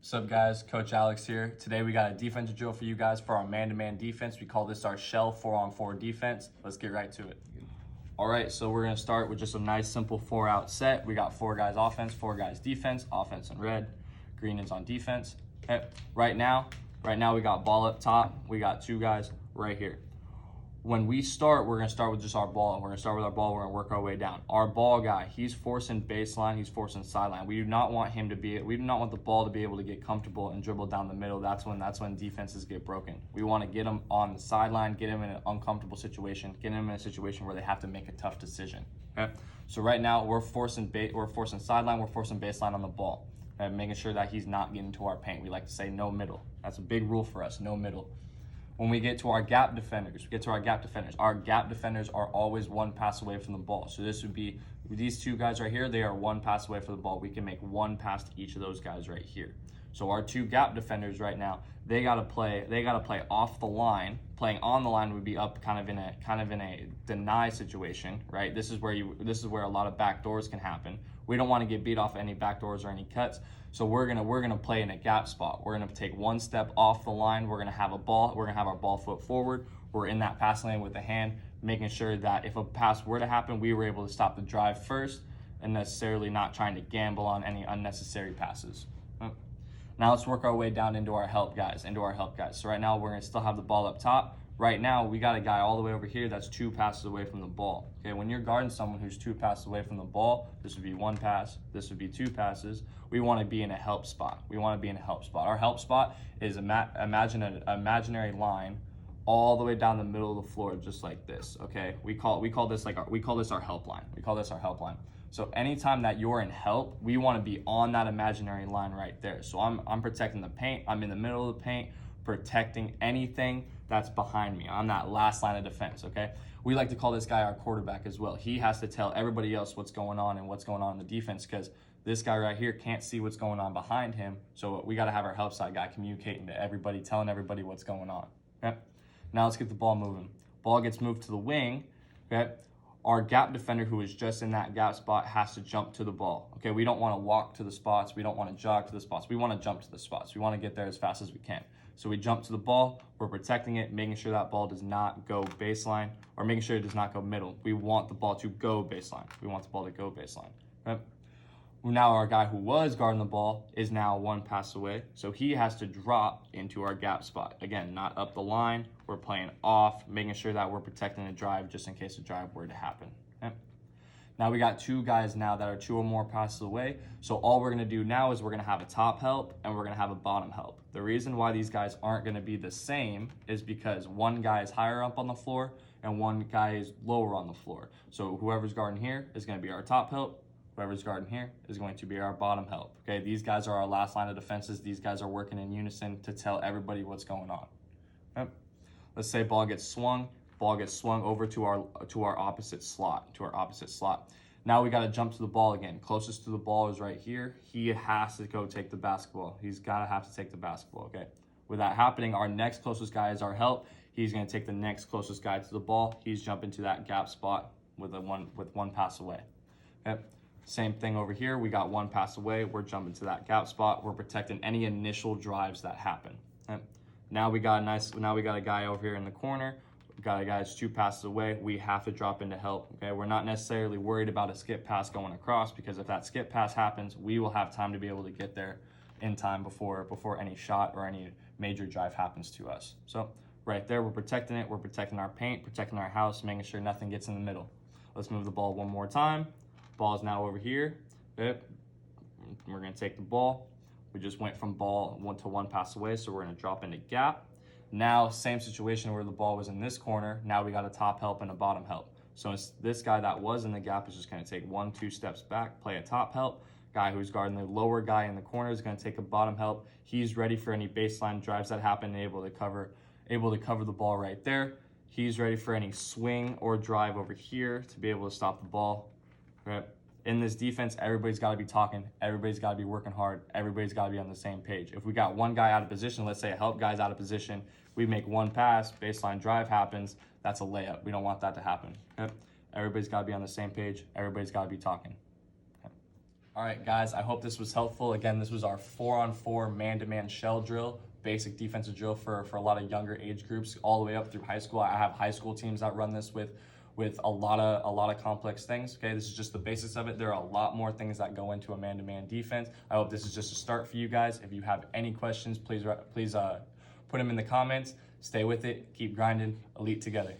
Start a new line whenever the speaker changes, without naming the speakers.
What's up, guys? Coach Alex here. Today we got a defensive drill for you guys for our man-to-man defense. We call this our shell 4-on-4 defense. Let's get right to it. All right, so we're gonna start with just a nice simple 4-out set. We got 4 guys offense, 4 guys defense. Offense in red, green is on defense. Okay. Right now we got ball up top. We got 2 guys right here. When we start, we're gonna start with just our ball. We're gonna start with our ball. We're gonna work our way down. Our ball guy, he's forcing baseline. He's forcing sideline. We do not want the ball to be able to get comfortable and dribble down the middle. That's when defenses get broken. We want to get them on the sideline, get them in an uncomfortable situation, get them in a situation where they have to make a tough decision. Okay. So right now we're forcing sideline. We're forcing baseline on the ball, and making sure that he's not getting to our paint. We like to say no middle. That's a big rule for us. No middle. When we get to our gap defenders, our gap defenders are always 1 pass away from the ball. So this would be these 2 guys right here. They are 1 pass away from the ball. We can make 1 pass to each of those guys right here. So our 2 gap defenders right now, they gotta play off the line. Playing on the line would be up kind of in a deny situation, right? This is where a lot of back doors can happen. We don't want to get beat off any back doors or any cuts. So we're gonna play in a gap spot. We're gonna take 1 step off the line. We're gonna have our ball foot forward. We're in that pass lane with the hand, making sure that if a pass were to happen, we were able to stop the drive first and necessarily not trying to gamble on any unnecessary passes. Now let's work our way down into our help guys. So right now we're gonna still have the ball up top. Right now we got a guy all the way over here that's 2 passes away from the ball. Okay, when you're guarding someone who's 2 passes away from the ball, this would be 1 pass, this would be 2 passes. We want to be in a help spot. Our help spot is imagine an imaginary line all the way down the middle of the floor, just like this. Okay, we call this our help line. So anytime that you're in help, we want to be on that imaginary line right there. So I'm protecting the paint. I'm in the middle of the paint, protecting anything that's behind me. I'm that last line of defense. Okay, we like to call this guy our quarterback as well. He has to tell everybody else what's going on in the defense, because this guy right here can't see what's going on behind him. So we got to have our help side guy communicating to everybody, telling everybody what's going on. Okay, now let's get the ball moving. Ball gets moved to the wing. Okay, our gap defender, who is just in that gap spot, has to jump to the ball. Okay, we don't want to walk to the spots. We don't want to jog to the spots. We want to jump to the spots. We want to get there as fast as we can. So we jump to the ball. We're protecting it, making sure that ball does not go baseline, or making sure it does not go middle. We want the ball to go baseline. Okay? Now our guy who was guarding the ball is now 1 pass away. So he has to drop into our gap spot. Again, not up the line. We're playing off, making sure that we're protecting the drive just in case the drive were to happen. Okay? Now we got 2 guys now that are 2 or more passes away. So all we're gonna do now is we're gonna have a top help and we're gonna have a bottom help. The reason why these guys aren't gonna be the same is because 1 guy is higher up on the floor and 1 guy is lower on the floor. So whoever's guarding here is gonna be our top help. Whoever's guarding here is going to be our bottom help. Okay, these guys are our last line of defenses. These guys are working in unison to tell everybody what's going on. Okay? Let's say ball gets swung over to our opposite slot. Now we got to jump to the ball again. Closest to the ball is right here. He has to go take the basketball. He's got to have to take the basketball. Okay. With that happening, our next closest guy is our help. He's going to take the next closest guy to the ball. He's jumping to that gap spot with 1 pass away. Okay. Same thing over here. We got 1 pass away. We're jumping to that gap spot. We're protecting any initial drives that happen. Okay. Now we got a guy over here in the corner. We got a guy that's 2 passes away. We have to drop into help. Okay, we're not necessarily worried about a skip pass going across, because if that skip pass happens, we will have time to be able to get there in time before any shot or any major drive happens to us. So right there, we're protecting it. We're protecting our paint, protecting our house, making sure nothing gets in the middle. Let's move the ball 1 more time. Ball is now over here. Okay. We're going to take the ball. We just went from ball 1 pass away, so we're going to drop into gap. Now, same situation where the ball was in this corner. Now we got a top help and a bottom help. So this guy that was in the gap is just going to take 1-2 steps back, play a top help. Guy who's guarding the lower guy in the corner is going to take a bottom help. He's ready for any baseline drives that happen, able to cover the ball right there. He's ready for any swing or drive over here to be able to stop the ball. Right. In this defense, everybody's got to be talking. Everybody's got to be working hard. Everybody's got to be on the same page. If we got 1 guy out of position, let's say a help guy's out of position, we make 1 pass, baseline drive happens, that's a layup. We don't want that to happen. Okay? Everybody's got to be on the same page. Everybody's got to be talking. Okay? All right, guys, I hope this was helpful. Again, this was our 4-on-4 man-to-man shell drill, basic defensive drill for a lot of younger age groups, all the way up through high school. I have high school teams that run this with a lot of complex things. Okay, this is just the basics of it. There are a lot more things that go into a man-to-man defense. I hope this is just a start for you guys. If you have any questions, please put them in the comments. Stay with it. Keep grinding. Elite together.